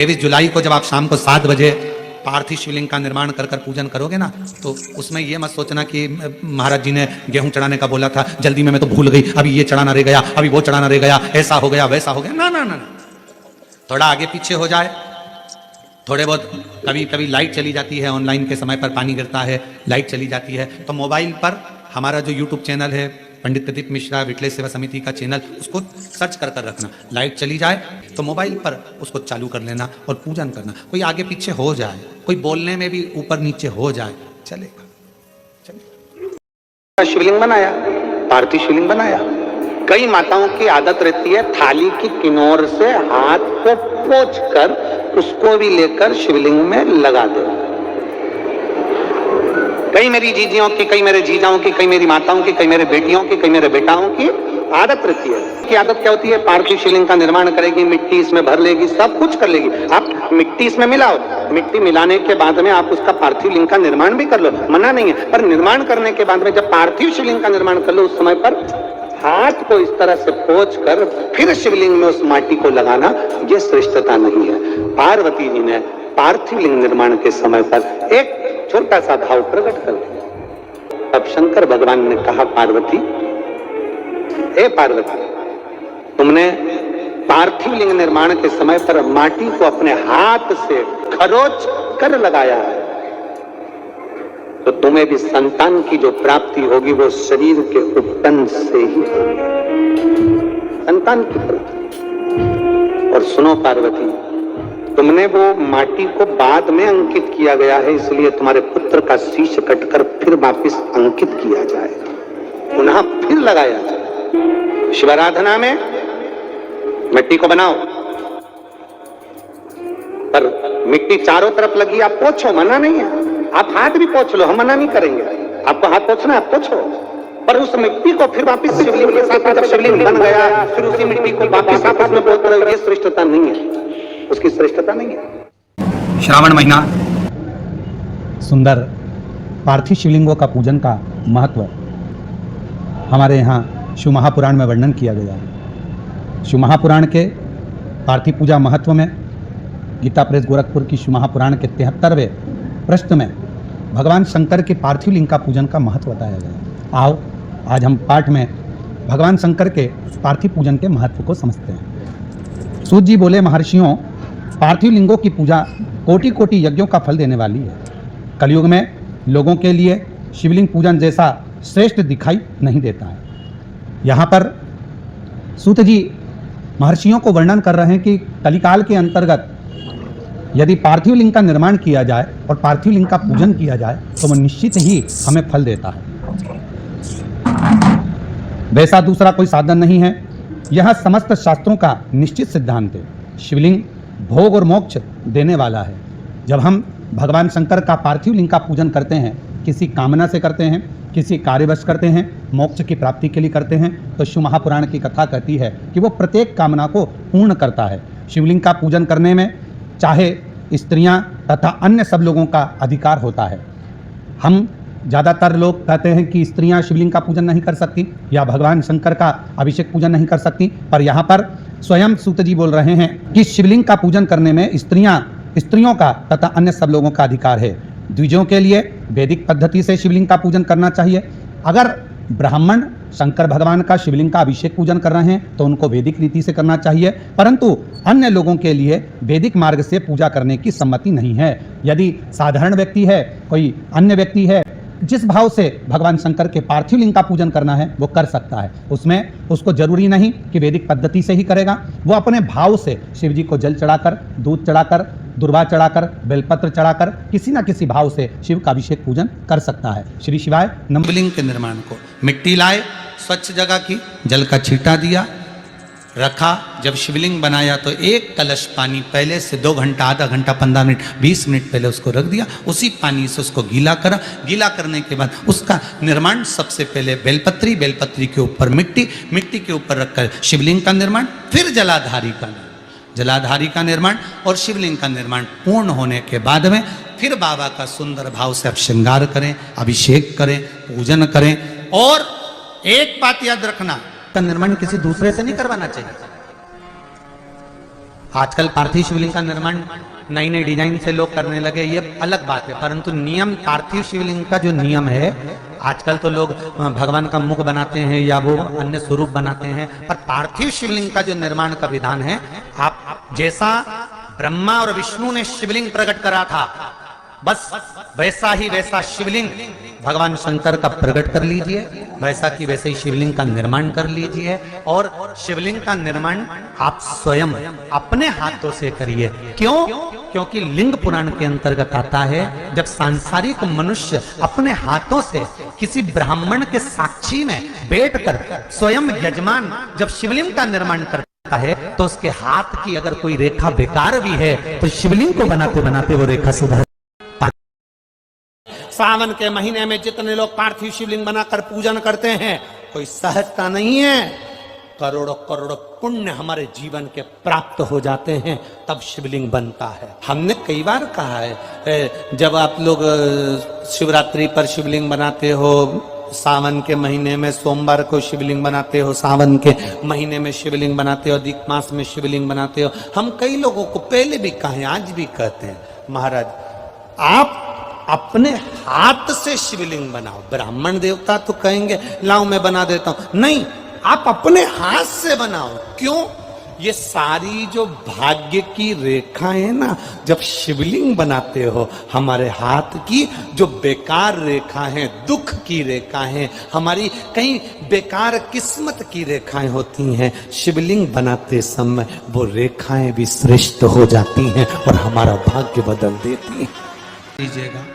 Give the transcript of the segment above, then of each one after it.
23 जुलाई को जब आप शाम को 7 बजे पार्थिव शिवलिंग का निर्माण कर पूजन करोगे ना, तो उसमें ये मत सोचना कि महाराज जी ने गेहूं चढ़ाने का बोला था, जल्दी में मैं तो भूल गई, अभी ये चढ़ाना रह गया, अभी वो चढ़ाना रह गया, ऐसा हो गया वैसा हो गया। ना ना ना, थोड़ा आगे पीछे हो जाए, थोड़े बहुत कभी कभी लाइट चली जाती है, ऑनलाइन के समय पर पानी गिरता है, लाइट चली जाती है, तो मोबाइल पर हमारा जो यूट्यूब चैनल है पंडित प्रदीप मिश्रा विटलेश सेवा समिति का चैनल, उसको सर्च कर रखना। लाइट चली जाए तो मोबाइल पर उसको चालू कर लेना और पूजन करना। कोई आगे पीछे हो जाए, कोई बोलने में भी ऊपर नीचे हो जाए, चलेगा चलेगा। शिवलिंग बनाया, पार्थिव शिवलिंग बनाया। कई माताओं की आदत रहती है थाली की किनोर से हाथ को पोंछ कर उसको भी लेकर शिवलिंग में लगा दे। कई मेरी जीजियों की, कई मेरे जीजाओं की, कई मेरी माताओं की, कई मेरे बेटियों की, कई मेरे बेटाओं की आदत रहती है। की आदत क्या होती है? पार्थिव शिवलिंग का निर्माण करेगी, मिट्टी इसमें भर लेगी, सब कुछ कर लेगी। आप मिट्टी इसमें मिलाओ, मिट्टी मिलाने के बाद में आप उसका पार्थिव लिंग का निर्माण भी कर लो, मना नहीं है। पर निर्माण करने के बाद में जब पार्थिव शिवलिंग का निर्माण कर लो, उस समय पर हाथ को इस तरह से पोंछ कर फिर शिवलिंग में उस माटी को लगाना, यह श्रेष्ठता नहीं है। पार्वती जी ने पार्थिव लिंग निर्माण के समय पर एक छोटा सा भाव प्रकट कर दिया। अब शंकर भगवान ने कहा, पार्वती, हे पार्वती, तुमने पार्थिव लिंग निर्माण के समय पर माटी को अपने हाथ से खरोच कर लगाया है, तो तुम्हें भी संतान की जो प्राप्ति होगी वो शरीर के उपटन से ही संतान की प्राप्ति। और सुनो पार्वती, तुमने वो माटी को बाद में अंकित किया गया है, इसलिए तुम्हारे पुत्र का शीश कटकर फिर वापिस अंकित किया जाए, पुनः फिर लगाया जाए। शिवाराधना में मिट्टी को बनाओ, पर मिट्टी चारों तरफ लगी, आप पोंछो, मना नहीं है। आप हाथ भी पोंछ लो, हम मना नहीं करेंगे। आपको हाथ पोंछना है, आप पोंछो, पर उस मिट्टी को फिर वापिस शिवलिंग के साथ, जब शिवलिंग बन गया फिर उसी मिट्टी को वापिस आपस में पोंछ रहे हो, ये श्रेष्ठता नहीं है, उसकी श्रेष्ठता नहीं है। श्रावण महीना, सुंदर पार्थिव शिवलिंगों का पूजन का महत्व हमारे यहाँ शिव महापुराण में वर्णन किया गया है। शिव महापुराण के पार्थिव पूजा महत्व में गीता प्रेस गोरखपुर की शिव महापुराण के 73वें प्रश्न में भगवान शंकर के पार्थिव लिंग का पूजन का महत्व बताया गया। आओ आज हम पाठ में भगवान शंकर के पार्थिव पूजन के महत्व को समझते हैं। सूत जी बोले, महर्षियों, पार्थिव लिंगों की पूजा कोटि कोटि यज्ञों का फल देने वाली है। कलयुग में लोगों के लिए शिवलिंग पूजन जैसा श्रेष्ठ दिखाई नहीं देता है। यहाँ पर सूत जी महर्षियों को वर्णन कर रहे हैं कि कलिकाल के अंतर्गत यदि पार्थिव लिंग का निर्माण किया जाए और पार्थिव लिंग का पूजन किया जाए तो वह निश्चित ही हमें फल देता है। वैसा दूसरा कोई साधन नहीं है। यह समस्त शास्त्रों का निश्चित सिद्धांत है। शिवलिंग भोग और मोक्ष देने वाला है। जब हम भगवान शंकर का पार्थिव लिंग का पूजन करते हैं, किसी कामना से करते हैं, किसी कार्यवश करते हैं, मोक्ष की प्राप्ति के लिए करते हैं, तो शिव महापुराण की कथा कहती है कि वो प्रत्येक कामना को पूर्ण करता है। शिवलिंग का पूजन करने में चाहे स्त्रियां तथा अन्य सब लोगों का अधिकार होता है। हम ज़्यादातर लोग कहते हैं कि स्त्रियां शिवलिंग का पूजन नहीं कर सकती या भगवान शंकर का अभिषेक पूजन नहीं कर सकती, पर यहाँ पर स्वयं सूत जी बोल रहे हैं कि शिवलिंग का पूजन करने में स्त्रियों का तथा अन्य सब लोगों का अधिकार है। द्विजों के लिए वैदिक पद्धति से शिवलिंग का पूजन करना चाहिए। अगर ब्राह्मण शंकर भगवान का शिवलिंग का अभिषेक पूजन कर रहे हैं तो उनको वैदिक रीति से करना चाहिए, परंतु अन्य लोगों के लिए वैदिक मार्ग से पूजा करने की सम्मति नहीं है। यदि साधारण व्यक्ति है, कोई अन्य व्यक्ति है, जिस भाव से भगवान शंकर के पार्थिव लिंग का पूजन करना है वो कर सकता है। उसमें उसको जरूरी नहीं कि वैदिक पद्धति से ही करेगा, वो अपने भाव से शिव जी को जल चढ़ाकर, दूध चढ़ाकर, दुर्वा चढ़ाकर, बेलपत्र चढ़ाकर, किसी न किसी भाव से शिव का अभिषेक पूजन कर सकता है। श्री शिवाय नमः। शिवलिंग के निर्माण को मिट्टी लाए, स्वच्छ जगह की, जल का छींटा दिया, रखा। जब शिवलिंग बनाया तो एक कलश पानी पहले से 2 घंटा, आधा घंटा, 15 मिनट, 20 मिनट पहले उसको रख दिया। उसी पानी से उसको गीला करा। गीला करने के बाद उसका निर्माण सबसे पहले बेलपत्री, बेलपत्री के ऊपर मिट्टी, मिट्टी के ऊपर रखकर शिवलिंग का निर्माण, फिर जलाधारी का निर्माण और शिवलिंग का निर्माण पूर्ण होने के बाद में फिर बाबा का सुंदर भाव से आप श्रृंगार करें, अभिषेक करें, पूजन करें। और एक बात याद रखना, का निर्माण किसी दूसरे से नहीं करवाना चाहिए। आजकल पार्थिव शिवलिंग का निर्माण नई नई डिजाइन से लोग करने लगे, ये अलग बात है, परंतु नियम पार्थिव शिवलिंग का जो नियम है, आजकल तो लोग भगवान का मुख बनाते हैं या वो अन्य स्वरूप बनाते हैं, पर पार्थिव शिवलिंग का जो निर्माण का विधान है, आप जैसा ब्रह्मा और विष्णु ने शिवलिंग प्रकट करा था, बस वैसा ही वैसा शिवलिंग भगवान शंकर का प्रकट कर लीजिए, वैसा कि वैसे ही शिवलिंग का निर्माण कर लीजिए। और शिवलिंग का निर्माण आप स्वयं अपने हाथों से करिए। क्यों? क्योंकि लिंग पुराण के अंतर्गत आता है, जब सांसारिक मनुष्य अपने हाथों से किसी ब्राह्मण के साक्षी में बैठकर स्वयं यजमान जब शिवलिंग का निर्माण करता है, तो उसके हाथ की अगर कोई रेखा बेकार भी है, तो शिवलिंग को बनाते बनाते वो रेखा सुधर। सावन के महीने में जितने लोग पार्थिव शिवलिंग बनाकर पूजन करते हैं, कोई सहजता नहीं है, करोड़ों करोड़ों पुण्य हमारे जीवन के प्राप्त हो जाते हैं, तब शिवलिंग बनता है। हमने कई बार कहा है, जब आप लोग शिवरात्रि पर शिवलिंग बनाते हो, सावन के महीने में सोमवार को शिवलिंग बनाते हो, सावन के महीने में शिवलिंग बनाते हो, अधिक मास में शिवलिंग बनाते हो, हम कई लोगों को पहले भी कहे, आज भी कहते हैं, महाराज आप अपने हाथ से शिवलिंग बनाओ। ब्राह्मण देवता तो कहेंगे लाओ मैं बना देता हूं, नहीं, आप अपने हाथ से बनाओ। क्यों? ये सारी जो भाग्य की रेखाएं ना, जब शिवलिंग बनाते हो, हमारे हाथ की जो बेकार रेखाएं, दुख की रेखाएं, हमारी कहीं बेकार किस्मत की रेखाएं होती हैं, शिवलिंग बनाते समय वो रेखाएं भी श्रेष्ठ हो जाती हैं और हमारा भाग्य बदल देती हैं। लीजिएगा,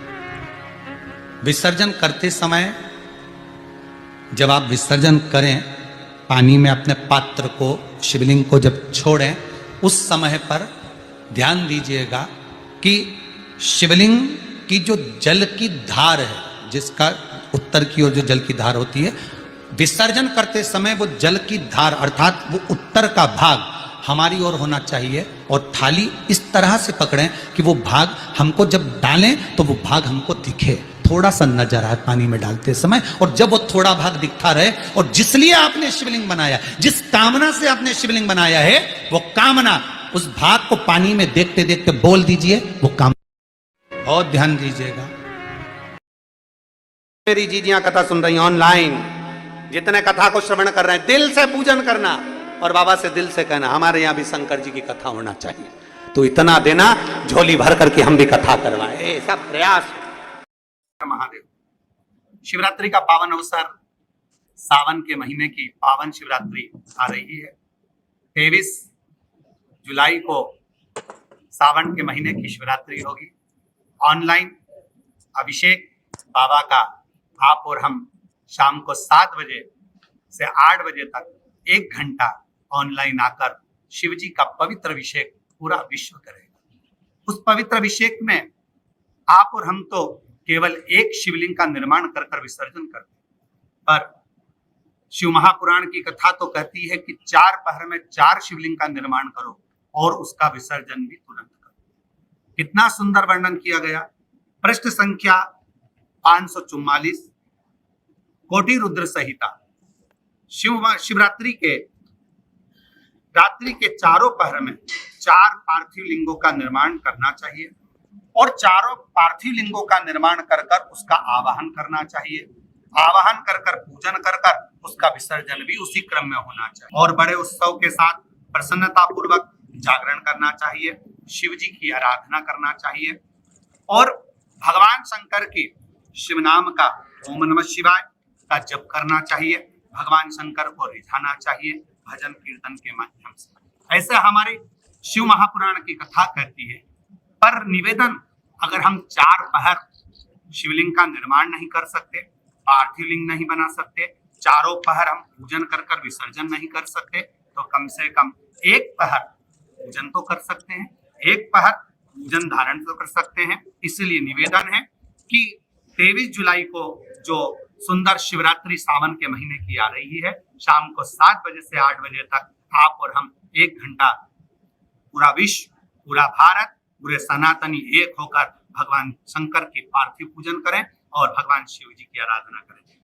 विसर्जन करते समय जब आप विसर्जन करें, पानी में अपने पात्र को, शिवलिंग को जब छोड़ें, उस समय पर ध्यान दीजिएगा कि शिवलिंग की जो जल की धार है, जिसका उत्तर की ओर जो जल की धार होती है, विसर्जन करते समय वो जल की धार अर्थात वो उत्तर का भाग हमारी ओर होना चाहिए, और थाली इस तरह से पकड़ें कि वो भाग हमको जब डालें तो वो भाग हमको दिखे, थोड़ा सा नजर आए पानी में डालते समय। और जब वो थोड़ा भाग दिखता रहे, और जिसलिए आपने शिवलिंग बनाया, जिस कामना से आपने शिवलिंग बनाया है, वो कामना उस भाग को पानी में देखते देखते बोल दीजिए, वो काम। बहुत ध्यान दीजिएगा, मेरी जीजियां कथा सुन रही हैं ऑनलाइन, जितने कथा को श्रवण कर रहे हैं, दिल से पूजन करना और बाबा से दिल से कहना हमारे यहां भी शंकर जी की कथा होना चाहिए, तो इतना देना झोली भर करके हम भी कथा करवाएं, ऐसा प्रयास। महादेव, शिवरात्रि का पावन अवसर, सावन के महीने की पावन शिवरात्रि आ रही है। 23 जुलाई को सावन के महीने की शिवरात्रि होगी। ऑनलाइन अभिषेक बाबा का आप और हम शाम को 7 बजे से 8 बजे तक 1 घंटा ऑनलाइन आकर शिव जी का पवित्र अभिषेक पूरा विश्व करेगा। उस पवित्र अभिषेक में आप और हम तो केवल एक शिवलिंग का निर्माण कर कर विसर्जन करते हैं, पर शिव महापुराण की कथा तो कहती है कि 4 पहर में 4 शिवलिंग का निर्माण करो और उसका विसर्जन भी तुरंत करो। कितना सुंदर वर्णन किया गया। पृष्ठ संख्या 544, कोटि रुद्र संहिता। शिवरात्रि के रात्रि के चारों पहर में 4 पार्थिव लिंगों का निर्माण करना चाहिए और चारों पार्थिव लिंगों का निर्माण कर कर उसका आवाहन करना चाहिए। आवाहन कर कर पूजन कर कर उसका विसर्जन भी उसी क्रम में होना चाहिए और बड़े उत्सव के साथ प्रसन्नता पूर्वक जागरण करना चाहिए, शिव जी की आराधना करना चाहिए और भगवान शंकर के शिव नाम का ओम नमः शिवाय का जप करना चाहिए। भगवान शंकर को रिझाना चाहिए भजन कीर्तन के माध्यम से। ऐसे हमारे शिव महापुराण की कथा कहती है। पर निवेदन, अगर हम 4 पहर शिवलिंग का निर्माण नहीं कर सकते, पार्थिव लिंग नहीं बना सकते, चारों पहर हम पूजन कर कर विसर्जन नहीं कर सकते, तो कम से कम 1 पहर पूजन तो कर सकते हैं, 1 पहर पूजन धारण तो कर सकते हैं। इसलिए निवेदन है कि 23 जुलाई को जो सुंदर शिवरात्रि सावन के महीने की आ रही है, शाम को 7 बजे से 8 बजे तक आप और हम 1 घंटा पूरा विश्व, पूरा भारत, पूरे सनातनी एक होकर भगवान शंकर की पार्थिव पूजन करें और भगवान शिव जी की आराधना करें।